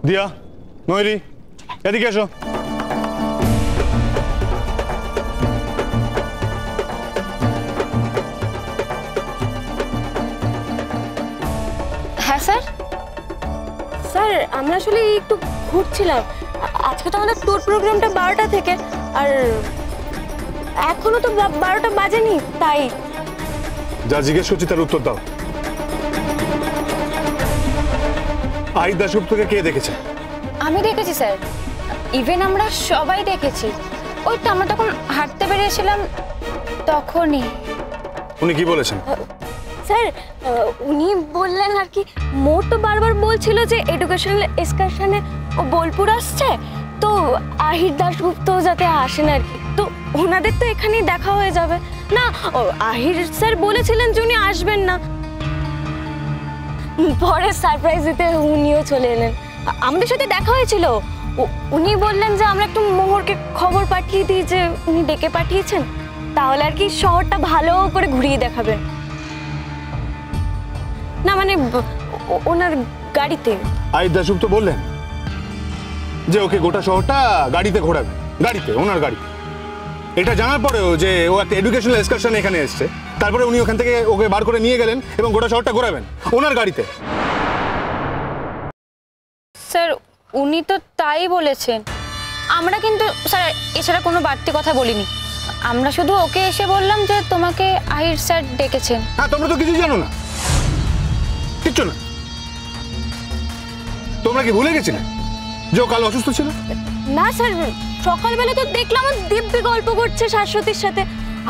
দিয়া, ময়ূরী, এদিকে এসো। হ্যাঁ স্যার। স্যার আমরা আসলে একটু ঘুরছিলাম, আজকে তো আমাদের ট্যুর প্রোগ্রামটা 12টা থেকে, আর এখনো তো 12টা বাজেনি, তাই। যা জিজ্ঞেস করছি তার উত্তর দাও। আহির দাশগুপ্তকে কে দেখেছে? আমি দেখেছি স্যার, ইভেন আমরা সবাই দেখেছি। ওই তো আমরা তখন হাঁটতে বেরিয়েছিলাম তখনই। উনি কি বলেছেন? স্যার উনি বললেন আর কি, মোর তো বারবার বলছিল যে এডুকেশনাল এক্সকারশনে ও বোলপুর আসছে, তো আহির দাশগুপ্ত যাতে আসেন আর কি, তো ওনাদের তো এখানেই দেখা হয়ে যাবে না। আহির স্যার বলেছিলেন যে উনি আসবেন না, পরে সারপ্রাইজ দিতে উনিও চলে এলেন। আমাদের সাথে দেখা হয়েছিল, উনি বললেন যে আমরা একটু মোহরকে খবর পাঠিয়ে দিই যে উনি ডেকে পাঠিয়েছেন, তাহলে আর কি শহরটা ভালো করে ঘুরিয়ে দেখাবেন। না মানে ওনার গাড়িতে। আহির দাশগুপ্ত বললেন যে ওকে গোটা শহরটা গাড়িতে ঘোরাবে, গাড়িতে, ওনার গাড়িতে। এটা জানার পরেও যে ও একটা এডুকেশনাল এক্সকারশন এখানে এসছে, তারপরে উনি ওখান থেকে ওকে বার করে নিয়ে গেলেন এবং গোটা শহরটা ঘোরাবেন ওনার গাড়িতে। স্যার উনি তো তাই বলেছেন, আমরা কিন্তু স্যার এছাড়া কোনো বাড়তি কথা বলিনি। আমরা শুধু ওকে এসে বললাম যে তোমাকে আহির স্যার ডেকেছেন। হ্যাঁ, তোমরা তো কিছু জানো না, কিচ্ছু না। তোমরা কি ভুলে গেছিলে যে ও কাল অসুস্থ ছিল? না স্যার, সকালবেলা তো দেখলাম দিব্যি গল্প করছে শাশ্বতীর সাথে,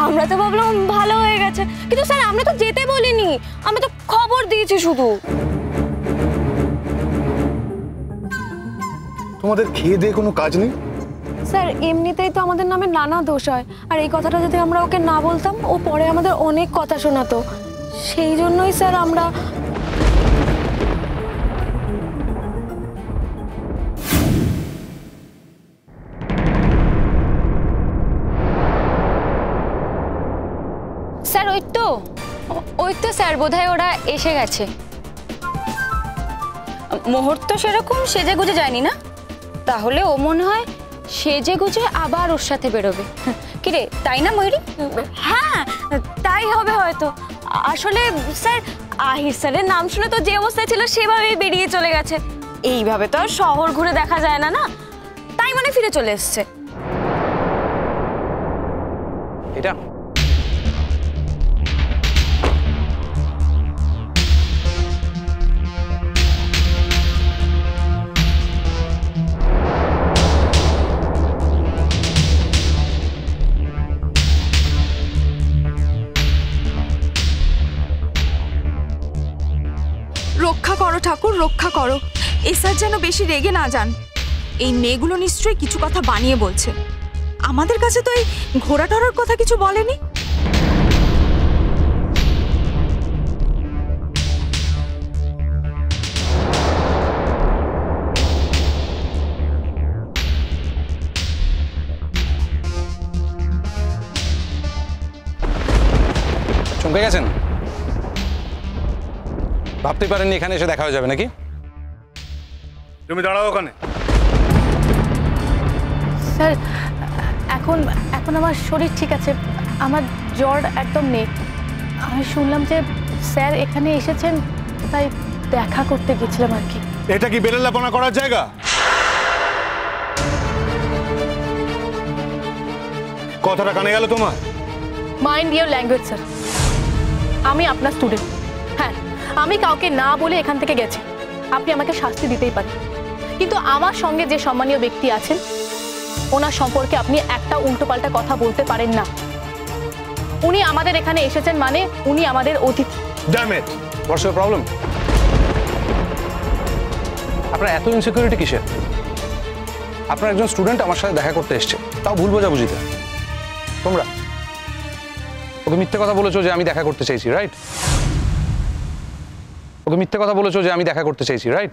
আমরা তো ভাবলাম ভালো হয়ে গেছে, কিন্তু স্যার আমরা তো যেতে বলিনি, আমরা তো খবর দিয়েছি শুধু। তোমাদের খেয়ে দিয়ে কোনো কাজ নেই? স্যার এমনিতেই তো আমাদের নামে নানা দোষ হয়, আর এই কথাটা যদি আমরা ওকে না বলতাম ও পরে আমাদের অনেক কথা শোনাতো, সেই জন্যই স্যার আমরা। স্যার ওই তো স্যার বোধহয় ওরা এসে গেছে। মোহর তো সেরকম সেজে গুজে যায়নি না, তাহলে ও মনে হয় সেজে গুজে আবার ওর সাথে বেরোবে। কিরে তাই না ময়ূরী? হ্যাঁ তাই হবে হয়তো। আসলে স্যার আহির স্যারের নাম শুনে তো যে অবস্থায় ছিল সেভাবেই বেরিয়ে চলে গেছে, এইভাবে তো আর শহর ঘুরে দেখা যায় না, না তাই মানে ফিরে চলে এসছে। এটা রক্ষা করো ঠাকুর, রক্ষা করো, এই স্যার যেন বেশি রেগে না যান। এই মেয়েগুলো নিশ্চয়ই কিছু কথা বানিয়ে বলছে, আমাদের কাছে তো এই ঘোড়া টরার কথা কিছু বলেনি। চমকে গেছেন? ভাবতে পারেননি এখানে এসে দেখা হয়ে যাবে নাকি? তুমি দাঁড়াও ওখানে। স্যার এখন আমার শরীর ঠিক আছে, আমার জ্বর একদম নেই। আমি শুনলাম যে স্যার এখানে এসেছেন, তাই দেখা করতে গেছিলাম আর কি। এটা কি বেলেল্লাপনা করার জায়গা? কথাটা কানে গেল তোমার? মাইন্ড ইওর ল্যাঙ্গুয়েজ স্যার, আমি আপনার স্টুডেন্ট। হ্যাঁ, আমি কাউকে না বলে এখান থেকে গেছি, আপনি আমাকে শাস্তি দিতেই পারেন, কিন্তু আমার সঙ্গে যে সম্মানীয় ব্যক্তি আছেন ওনার সম্পর্কে আপনি একটা উল্টোপাল্টা কথা বলতে পারেন না। উনি আমাদের এখানে এসেছেন মানে উনি আমাদের অতিথি। Damn it, what's your problem? আপনার এত ইনসিকিউরিটি কিসের? আপনার একজন স্টুডেন্ট আমার সাথে দেখা করতে এসছে, তাও ভুল বোঝাবুঝিতে। তোমরা ওকে মিথ্যে কথা বলেছো যে আমি দেখা করতে চাইছি, রাইট? ওকে মিথ্যে কথা বলেছো যে আমি দেখা করতে চাইছি, রাইট?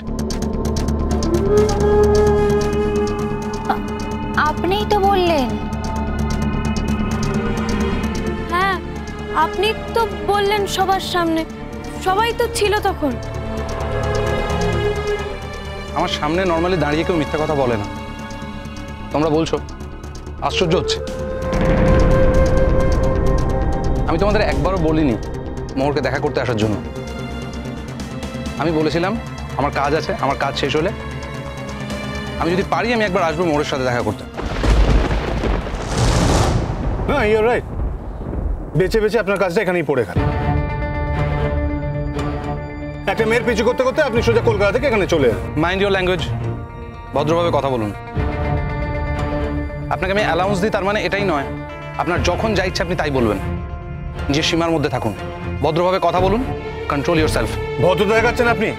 আপনিই তো বললেন। হ্যাঁ আপনি তো বললেন সবার সামনে, সবাই তো ছিল তখন। আমার সামনে নর্মালি দাঁড়িয়ে কেউ মিথ্যা কথা বলে না। তোমরা বলছো, আশ্চর্য হচ্ছে। আমি তোমাদের একবারও বলিনি মোহরকে দেখা করতে আসার জন্য। আমি বলেছিলাম আমার কাজ আছে, আমার কাজ শেষ হলে আমি যদি পারি আমি একবার আসবো মোহরের সাথে দেখা করতে। হ্যাঁ, ইউ আর রাইট। বেঁচে বেঁচে আপনার কাজটা এখানেই পড়ে গেল। একটা মেয়ের পিছু করতে করতে আপনি সোজা কলকাতা থেকে এখানে চলে এলেন। মাইন্ড ইউর ল্যাঙ্গুয়েজ, ভদ্রভাবে কথা বলুন। আপনাকে আমি অ্যালাউন্স দিই তার মানে এটাই নয় আপনার যখন যা ইচ্ছে আপনি তাই বলবেন। নিজের সীমার মধ্যে থাকুন, ভদ্রভাবে কথা বলুন, কন্ট্রোল ইউর সেলফ। ভদ্রতা দেখাচ্ছেন আপনি?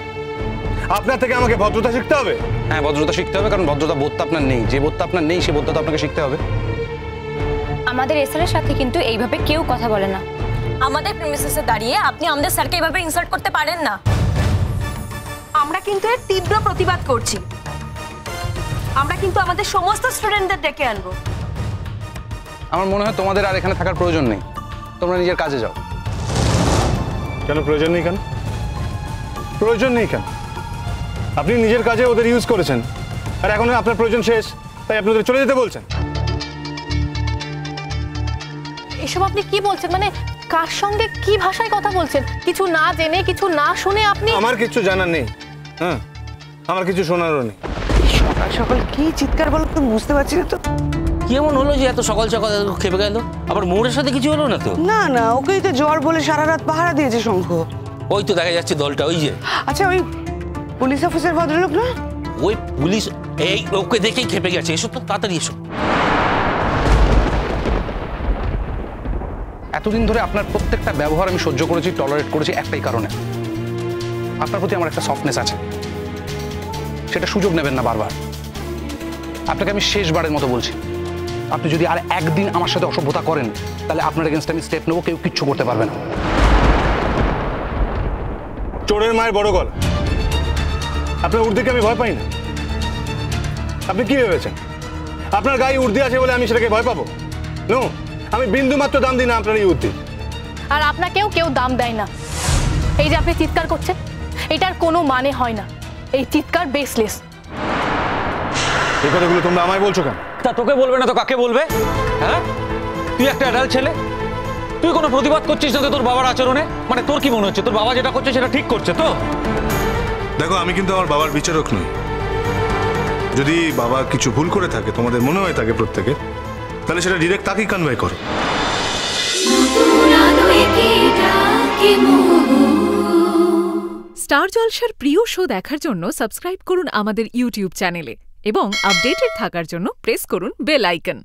আপনার থেকে আমাকে ভদ্রতা শিখতে হবে? হ্যাঁ, ভদ্রতা শিখতে হবে, কারণ ভদ্রতা বোধটা আপনার নেই। যে বোধটা আপনার নেই সে বোধটা তো আপনাকে শিখতে হবে। আমাদের এসআরের সাথে কিন্তু এইভাবে কেউ কথা বলে না। আমাদের প্রিমিসেসে দাঁড়িয়ে আপনি আমাদের স্যারকে এইভাবে ইনসাল্ট করতে পারেন না। আমরা কিন্তু এর তীব্র প্রতিবাদ করছি। আমরা কিন্তু আমাদের সমস্ত স্টুডেন্টদের ডেকে আনবো। আমার মনে হয় তোমাদের আর এখানে থাকার প্রয়োজন নেই, তোমরা নিজের কাজে যাও। কেন প্রয়োজন নেই? কেন প্রয়োজন নেই? কেন আপনি নিজের কাজে ওদের ইউজ করেছেন, আর এখন আপনার প্রয়োজন শেষ তাই আপনি ওদের চলে যেতে বলছেন? এসব আপনি কি বলছেন? মানে কার সঙ্গে কি ভাষায় কথা বলছেন? কিছু না জেনে কিছু না শুনে আপনি? আমার কিছু জানার নেই, হ্যাঁ, আমার কিছু শোনারও নেই। সকাল সকাল কি চিৎকার বলো তো, বুঝতে পারছি না তো। কি এমন হলো যে এত সকাল সকাল খেপে গেল? আবার মোড়ের সাথে কিছু হলো না তো? না না, ওকেই তো জ্বর বলে সারা রাত পাহারা দিয়েছে শঙ্খ। ওই তো দেখা যাচ্ছে দলটা, ওই যে। আচ্ছা, ওই পুলিশ অফিসার ভদ্রলোক না? ওই পুলিশ এই ওকে দেখেই খেপে গেছে। এসো তো, তাড়াতাড়ি এসো। এতদিন ধরে আপনার প্রত্যেকটা ব্যবহার আমি সহ্য করেছি, টলারেট করেছি একটাই কারণে, আপনার প্রতি আমার একটা সফটনেস আছে। সেটা সুযোগ নেবেন না বারবার। আপনাকে আমি শেষবারের মতো বলছি, আপনি যদি আর একদিন আমার সাথে অসভ্যতা করেন তাহলে আপনার এগেনস্ট আমি স্টেপ নেবো, কেউ কিচ্ছু করতে পারবে না। চোরের মায়ের বড় গলা। আপনার উর্দিকে আমি ভয় পাই না। আপনি কি ভেবেছেন আপনার গায়ে উর্দি আছে বলে আমি সেটাকে ভয় পাবো? নো, আমি বিন্দু মাত্র দাম দিই না আপনার এই উর্দি। আর আপনাকেও কেউ দাম দেয় না। এই যে আপনি চিৎকার করছেন, এটার কোনো মানে হয় না। এই চিৎকার বেসলেস। এই কথাগুলো তোমরা আমায় বলছো কেন? তা তোকে বলবে না তো কাকে বলবে? হ্যাঁ, তুই একটা অ্যাডাল্ট ছেলে, তুই কোনো প্রতিবাদ করছিস না তো তোর বাবার আচরণে? মানে তোর কি মনে হচ্ছে তোর বাবা যেটা করছে সেটা ঠিক করছে তো? দেখো, আমি কিন্তু আমার বাবার বিচারক নই। যদি বাবা কিছু ভুল করে থাকে, তোমাদের মনে হয় থাকে প্রত্যেকে, তাহলে সেটা ডিরেক্ট তাকেই কনভে করো। স্টার জলসার প্রিয় শো দেখার জন্য সাবস্ক্রাইব করুন আমাদের ইউটিউব চ্যানেলে এবং আপডেটেড থাকার জন্য প্রেস করুন বেল আইকন।